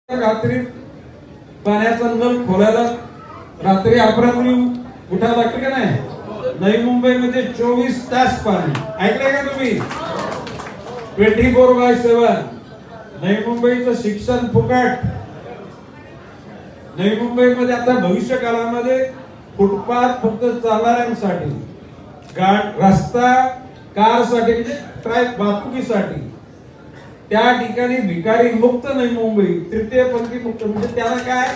रात्री पाण्याचा नळ खोलायला रात्री अपरात्री उठावं लागतं का नाही? नवी मुंबईमध्ये 24 तास पाणी. ऐकलंय का तुम्ही? 24/7. नवी मुंबईचं शिक्षण फुकट. नवी मुंबईमध्ये आता भविष्य काळामध्ये फुटपाथ फक्त चालणाऱ्यांसाठी, रस्ता कारसाठी म्हणजे वाहतुकीसाठी, त्या ठिकाणी भिकारी मुक्त नवी मुंबई, तृतीयपंथी मुक्त. म्हणजे त्याला काय,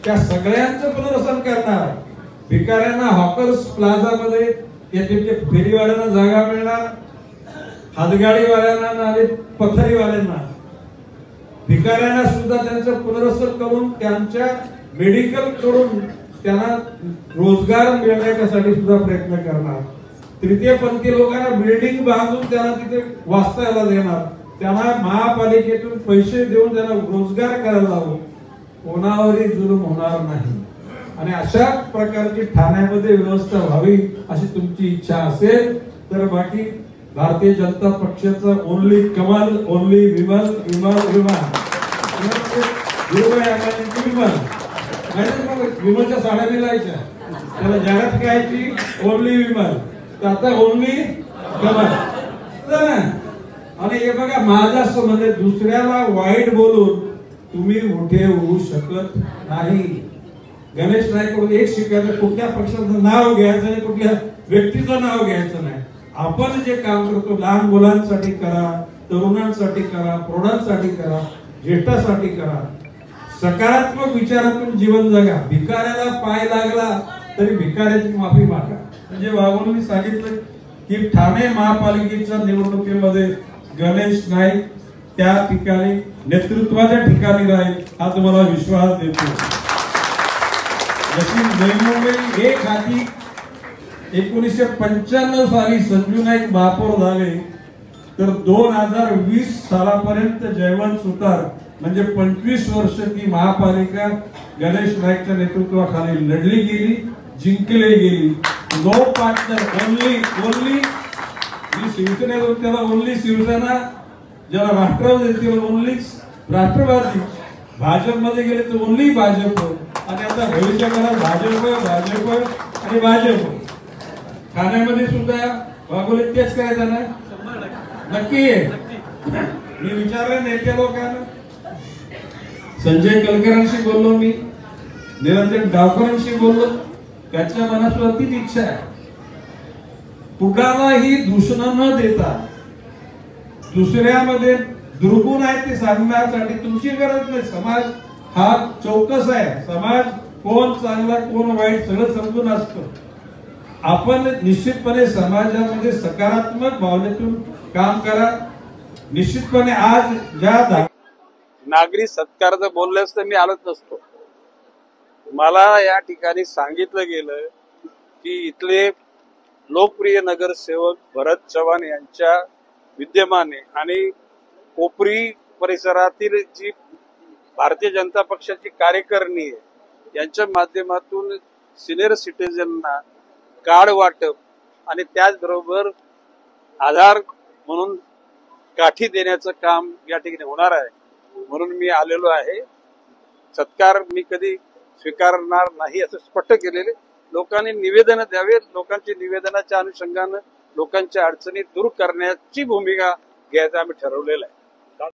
त्या सगळ्यांचं पुनर्वसन करणार. भिकाऱ्यांना हॉकर्स प्लाझा मध्ये येथे फेरीवाल्यांना जागा मिळणार, हातगाडीवाल्यांना आणि पथरीवाल्यांना, भिकाऱ्यांना सुद्धा त्यांचं पुनर्वसन करून त्यांच्या मेडिकल करून त्यांना रोजगार मिळण्यासाठी सुद्धा प्रयत्न करणार. तृतीयपंथी लोकांना बिल्डिंग बांधून त्यांना तिथे वास्तव्याला देणार, त्यांना महापालिकेतून पैसे देऊन त्यांना रोजगार करायला लावू. कोणावरही जुलूम होणार नाही. आणि अशा प्रकारची ठाण्यामध्ये व्यवस्था व्हावी अशी तुमची इच्छा असेल तर बाकी भारतीय जनता पक्षाचा ओनली कमल, ओनली विमल, विमल विमान, विमलच्या साड्या मिळायच्या, त्याला जगात कायची ओनली विमल, तर आता ओनली कमल. आणि हे बघा, माझा असं म्हणजे दुसऱ्याला वाईट बोलून तुम्ही मोठे होऊ शकत नाही. गणेश नाईक एक शिकायचं, कुठल्या पक्षाचं नाव घ्यायचं नाही, कुठल्या व्यक्तीचं नाव घ्यायचं नाही. आपण जे काम करतो लहान मुलांसाठी करा, तरुणांसाठी करा, प्रौढांसाठी करा, ज्येष्ठासाठी करा. सकारात्मक विचारातून जीवन जगा. भिकाऱ्याला पाय लागला तरी भिकाऱ्याची माफी मागा. म्हणजे बाबूंनी सांगितलं की ठाणे महापालिकेच्या निवडणुकीमध्ये गणेश नाईक त्या ठिकाणी नेतृत्वाच्या ठिकाणी राहील हा तुम्हाला विश्वास देतो. जशी नवी मुंबई एक हाती 1995 साली संजू नाईक महापौर झाले, तर 2020 सालापर्यंत जयवंत सुतार म्हणजे 25 वर्ष ती महापालिका गणेश नाईकच्या नेतृत्वाखाली लढली गेली, जिंकली गेली. नो पार्टनर, ओनली शिवसेना, त्याला ओनली शिवसेना, ज्याला राष्ट्रवादी देतील ओनली राष्ट्रवादी, भाजपमध्ये गेले तर ओनली भाजप, आणि आता भविष्य काळात भाजप आणि भाजप. ठाण्यामध्ये सुद्धा बागोले तेच करायचं ना? नक्की. मी विचारलं नेत्या लोकांना, संजय कलकरांशी बोललो, मी निरंजन गावकरांशी बोललो, त्याच्या मनात तीच इच्छा आहे. कुणालाही दूषण न देता दुसऱ्यामध्ये दुर्गुण आहे ते सांगण्यासाठी तुमची गरज नाही. समाज हा चौकस आहे. समाज कोण चांगला कोण वाईट सगळं समजून असतं. आपण निश्चितपणे समाजामध्ये सकारात्मक भावनेतून काम करा. निश्चितपणे आज ज्या नागरी सत्काराचं बोलले असतं मी आलोच नसतो. मला या ठिकाणी सांगितलं गेलं की इथले लोकप्रिय नगरसेवक भरत चव्हाण यांच्या विद्यमाने आणि कोपरी परिसरातील जी भारतीय जनता पक्षाची कार्यकारिणी आहे यांच्या माध्यमातून सिनियर सिटीजनना कार्ड वाटप आणि त्याचबरोबर आधार म्हणून काठी देण्याचं काम या ठिकाणी होणार आहे. म्हणून मी आलेलो आहे. सत्कार मी कधी स्वीकारणार नाही असं स्पष्ट केलेले. लोकांनी निवेदन द्यावे. लोकांची निवेदनाच्या अनुषंगानं लोकांच्या अडचणी दूर करण्याची भूमिका घ्यायचं आम्ही ठरवलेलं आहे.